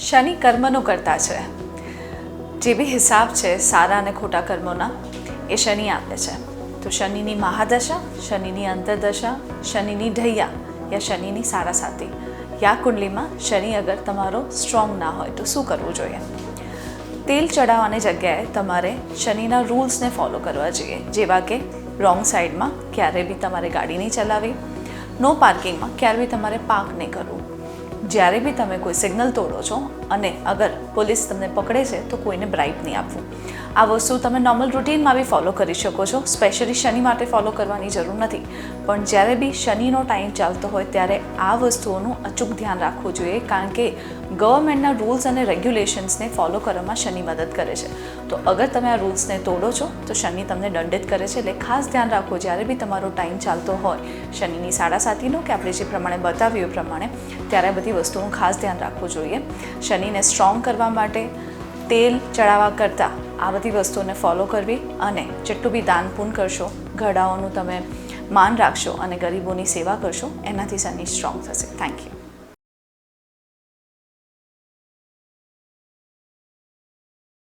શનિ કર્મનો કરતા છે. જે બી હિસાબ છે સારા અને ખોટા કર્મોના એ શનિ આપે છે. તો શનિની મહાદશા, શનિની અંતરદશા, શનિની ઢૈયા યા શનિની સારાસાતી યા કુંડલીમાં શનિ અગર તમારો સ્ટ્રોંગ ના હોય તો શું કરવું જોઈએ? તેલ ચડાવવાની જગ્યાએ તમારે શનિના રૂલ્સને ફોલો કરવા જોઈએ, જેવા કે રોંગ સાઈડમાં ક્યારે બી તમારે ગાડી નહીં ચલાવવી, નો પાર્કિંગમાં ક્યારે બી તમારે પાર્ક નહીં કરવું, જ્યારે બી તમે કોઈ સિગ્નલ તોડો છો અને અગર પોલીસ તમને પકડે છે તો કોઈને બ્રાઇબ નહીં આપવું. આ વસ્તુ તમે નોર્મલ રૂટીનમાં બી ફોલો કરી શકો છો, સ્પેશિયલી શનિ માટે ફોલો કરવાની જરૂર નથી. પણ જ્યારે બી શનિનો ટાઈમ ચાલતો હોય ત્યારે આ વસ્તુઓનું અચૂક ધ્યાન રાખવું જોઈએ, કારણ કે ગવર્મેન્ટના રૂલ્સ અને રેગ્યુલેશન્સને ફોલો કરવામાં શનિ મદદ કરે છે. તો અગર તમે આ રૂલ્સને તોડો છો તો શનિ તમને દંડિત કરે છે. એટલે ખાસ ધ્યાન રાખો જ્યારે બી તમારો ટાઈમ ચાલતો હોય શનિની સાડાસાતીનો કે આપણે જે પ્રમાણે બતાવ્યું એ પ્રમાણે, ત્યારે આ બધી વસ્તુનું ખાસ ધ્યાન રાખવું જોઈએ. શનિને સ્ટ્રોંગ કરવા માટે તેલ ચડાવવા કરતાં આ બધી વસ્તુઓને ફોલો કરવી, અને જેટલું બી દાન પૂન કરશો, ઘરડાઓનું તમે માન રાખશો અને ગરીબોની સેવા કરશો, એનાથી શનિ સ્ટ્રોંગ થશે. Thank you.